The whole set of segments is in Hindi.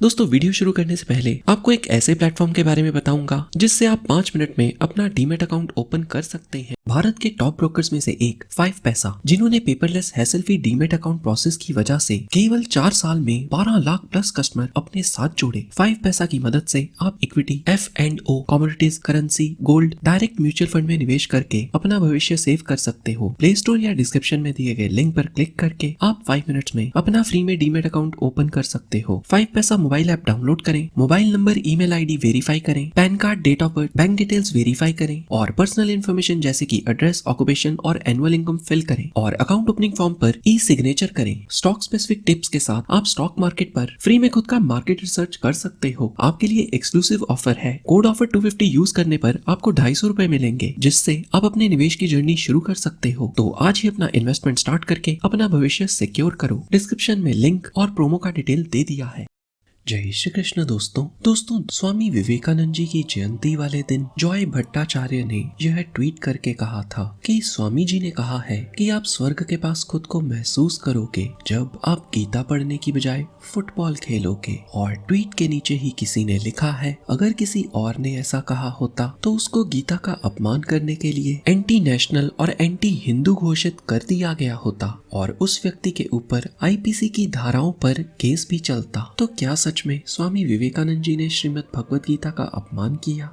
दोस्तों वीडियो शुरू करने से पहले आपको एक ऐसे प्लेटफॉर्म के बारे में बताऊंगा जिससे आप 5 मिनट में अपना डीमैट अकाउंट ओपन कर सकते हैं। भारत के टॉप ब्रोकर्स में से एक 5 पैसा, जिन्होंने paperless hassle free demat account process की वजह से केवल 4 साल में 12 लाख प्लस कस्टमर अपने साथ जोड़े। 5 पैसा की मदद से आप equity, F&O, commodities, currency, gold, direct mutual fund में निवेश करके अपना भविष्य सेव कर सकते हो। प्ले स्टोर या डिस्क्रिप्शन में दिए गए लिंक पर क्लिक करके आप 5 मिनट्स में अपना फ्री में डीमैट अकाउंट ओपन कर सकते हो। 5 पैसा मोबाइल ऐप डाउनलोड करें, mobile number, email ID verify करें, PAN card, date of birth, bank details verify करें और पर्सनल इन्फॉर्मेशन जैसे कि एड्रेस, ऑक्यूपेशन और एनुअल इनकम फिल करें और अकाउंट ओपनिंग फॉर्म पर ई सिग्नेचर करें। स्टॉक स्पेसिफिक टिप्स के साथ आप स्टॉक मार्केट पर फ्री में खुद का मार्केट रिसर्च कर सकते हो। आपके लिए एक्सक्लूसिव ऑफर है। कोड ऑफर 250 यूज करने पर आपको 250 रुपए मिलेंगे, जिससे आप अपने निवेश की जर्नी शुरू कर सकते हो। तो आज ही अपना इन्वेस्टमेंट स्टार्ट करके अपना भविष्य सिक्योर करो। डिस्क्रिप्शन में लिंक और प्रोमो का डिटेल दे दिया है। जय श्री कृष्ण। दोस्तों स्वामी विवेकानंद जी की जयंती वाले दिन जॉय भट्टाचार्य ने यह ट्वीट करके कहा था कि स्वामी जी ने कहा है कि आप स्वर्ग के पास खुद को महसूस करोगे जब आप गीता पढ़ने की बजाय फुटबॉल खेलोगे। और ट्वीट के नीचे ही किसी ने लिखा है, अगर किसी और ने ऐसा कहा होता तो उसको गीता का अपमान करने के लिए एंटी नेशनल और एंटी हिंदू घोषित कर दिया गया होता और उस व्यक्ति के ऊपर IPC की धाराओं पर केस भी चलता। तो क्या सच में स्वामी विवेकानंद जी ने श्रीमद् भगवत गीता का अपमान किया?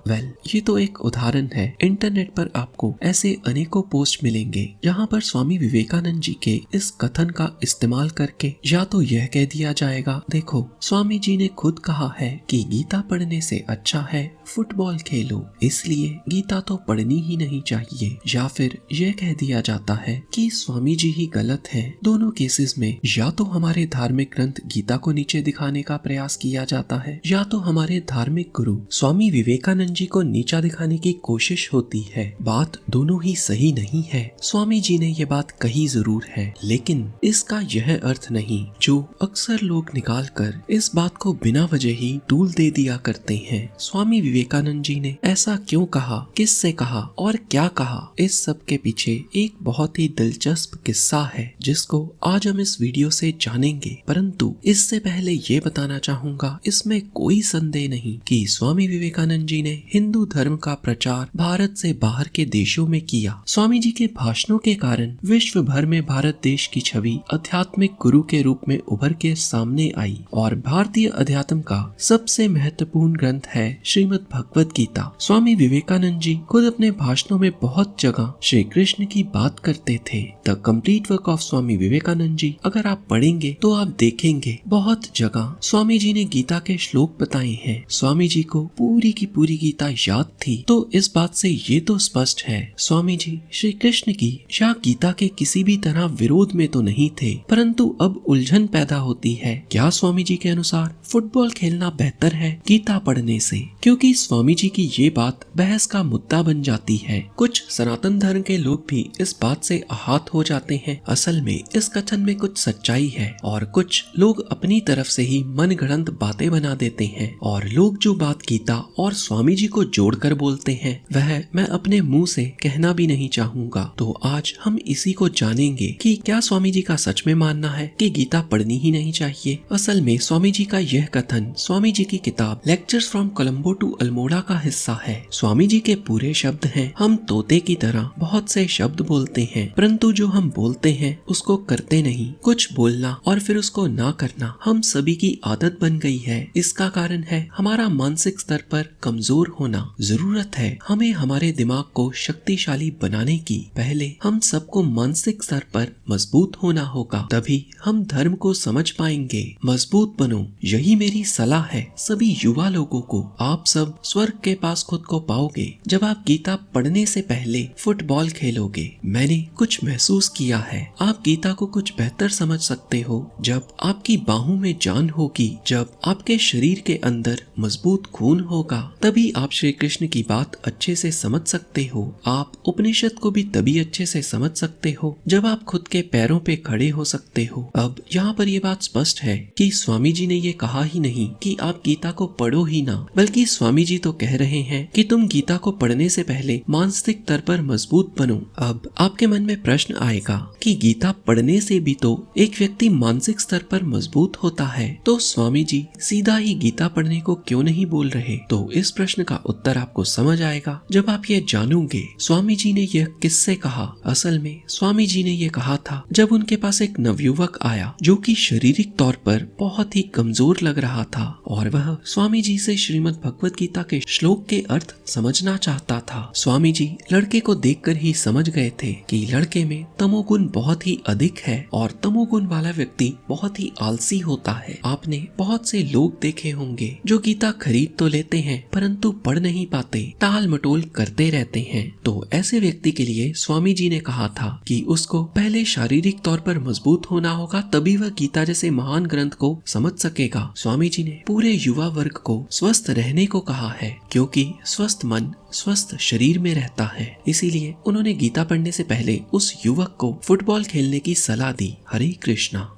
ये तो एक उदाहरण है। इंटरनेट पर आपको ऐसे अनेकों पोस्ट मिलेंगे जहां पर स्वामी विवेकानंद जी के इस कथन का इस्तेमाल करके या तो यह कह दिया जाएगा, देखो स्वामी जी ने खुद कहा है कि गीता पढ़ने से अच्छा है फुटबॉल खेलो, इसलिए गीता तो पढ़नी ही नहीं चाहिए, या फिर यह कह दिया जाता है कि स्वामी जी ही गलत है। दोनों केसेस में या तो हमारे धार्मिक ग्रंथ गीता को नीचे दिखाने का प्रयास किया जाता है या तो हमारे धार्मिक गुरु स्वामी विवेकानंद जी को नीचा दिखाने की कोशिश होती है। बात दोनों ही सही नहीं है। स्वामी जी ने ये बात कही जरूर है, लेकिन इसका यह अर्थ नहीं जो अक्सर लोग निकाल कर इस बात को बिना वजह ही टूल दे दिया करते हैं। स्वामी विवेकानंद जी ने ऐसा क्यों कहा, किससे कहा और क्या कहा, इस सब के पीछे एक बहुत ही दिलचस्प किस्सा है जिसको आज हम इस वीडियो से जानेंगे। परंतु इससे पहले ये बताना चाहूंगा, इसमें कोई संदेह नहीं कि स्वामी विवेकानंद जी ने हिंदू धर्म का प्रचार भारत से बाहर के देशों में किया। स्वामी जी के भाषणों के कारण विश्व भर में भारत देश की छवि आध्यात्मिक गुरु के रूप में उभर के सामने आई और भारतीय अध्यात्म का सबसे महत्वपूर्ण ग्रंथ है श्रीमद् भगवत गीता। स्वामी विवेकानंद जी खुद अपने भाषणों में बहुत जगह श्री कृष्ण की बात करते थे। The complete work of Swami Vivekananda ji अगर आप पढ़ेंगे तो आप देखेंगे बहुत जगह स्वामी जी ने गीता के श्लोक बताए हैं। स्वामी जी को पूरी की पूरी गीता याद थी, तो इस बात से ये तो स्पष्ट है स्वामी जी श्री कृष्ण की या गीता के किसी भी तरह विरोध में तो नहीं थे। परंतु अब उलझन पैदा होती है, क्या स्वामी जी के अनुसार फुटबॉल खेलना बेहतर है गीता पढ़ने से? क्योंकि स्वामी जी की ये बात बहस का मुद्दा बन जाती है। कुछ सनातन धर्म के लोग भी इस बात से आहत हो जाते हैं। असल में इस कथन में कुछ सच्चाई है और कुछ लोग अपनी तरफ से ही मनगढ़ंत बातें बना देते हैं और लोग जो बात गीता और स्वामी जी को जोड़कर बोलते हैं वह मैं अपने मुंह से कहना भी नहीं चाहूंगा। तो आज हम इसी को जानेंगे कि क्या स्वामी जी का सच में मानना है कि गीता पढ़नी ही नहीं चाहिए। असल में स्वामी जी का यह कथन स्वामी जी की किताब lectures from Colombo to Almora का हिस्सा है। स्वामी जी के पूरे शब्द हैं, हम तोते की तरह बहुत से शब्द बोलते हैं, परंतु जो हम बोलते हैं उसको करते नहीं। कुछ बोलना और फिर उसको ना करना हम सभी की आदत बन गई है। इसका कारण है हमारा मानसिक स्तर पर कमजोर होना। जरूरत है हमें हमारे दिमाग को शक्तिशाली बनाने की। पहले हम सबको मानसिक स्तर पर मजबूत होना होगा, तभी हम धर्म को समझ पाएंगे। मजबूत बनो, यही मेरी सलाह है सभी युवा लोगों को। आप सब स्वर्ग के पास खुद को पाओगे जब आप गीता पढ़ने से पहले फुटबॉल खेलोगे। मैंने कुछ महसूस किया है। आप गीता को कुछ बेहतर समझ सकते हो जब आपकी बाहों में जान होगी, जब आपके शरीर के अंदर मजबूत खून होगा तभी आप श्री कृष्ण की बात अच्छे से समझ सकते हो। आप उपनिषद को भी तभी अच्छे से समझ सकते हो जब आप खुद के पैरों पे खड़े हो सकते हो। अब यहाँ पर ये बात स्पष्ट है कि स्वामी जी ने ये कहा ही नहीं कि आप गीता को पढ़ो ही ना, बल्कि स्वामी जी तो कह रहे हैं कि तुम गीता को पढ़ने से पहले मानसिक स्तर पर मजबूत बनो। अब आपके मन में प्रश्न आएगा कि गीता पढ़ने से भी तो एक व्यक्ति मानसिक स्तर पर मजबूत होता है, तो स्वामी जी सीधा ही गीता पढ़ने को क्यों नहीं बोल रहे? तो इस प्रश्न का उत्तर आपको समझ आएगा जब आप ये जानोगे स्वामी जी ने यह किससे कहा। असल में स्वामी जी ने यह कहा था जब उनके पास एक नवयुवक आया जो कि शारीरिक तौर पर बहुत ही कमजोर लग रहा था और वह स्वामी जी से श्रीमद् भगवत गीता के श्लोक के अर्थ समझना चाहता था। स्वामी जी लड़के को देखकर ही समझ गए थे कि लड़के में तमोगुण बहुत ही अधिक है और तमोगुण वाला व्यक्ति बहुत ही आलसी होता है। आपने बहुत से लोग देखे होंगे जो गीता खरीद तो लेते हैं परंतु पढ़ नहीं पाते, टाल मटोल करते रहते हैं। तो ऐसे व्यक्ति के लिए स्वामी जी ने कहा था कि उसको पहले शारीरिक तौर पर मजबूत होना होगा, तभी वह गीता जैसे महान ग्रंथ को समझ सकेगा। स्वामी जी ने पूरे युवा वर्ग को स्वस्थ रहने को कहा है, क्योंकि स्वस्थ मन स्वस्थ शरीर में रहता है। इसीलिए उन्होंने गीता पढ़ने से पहले उस युवक को फुटबॉल खेलने की सलाह दी। हरे कृष्णा।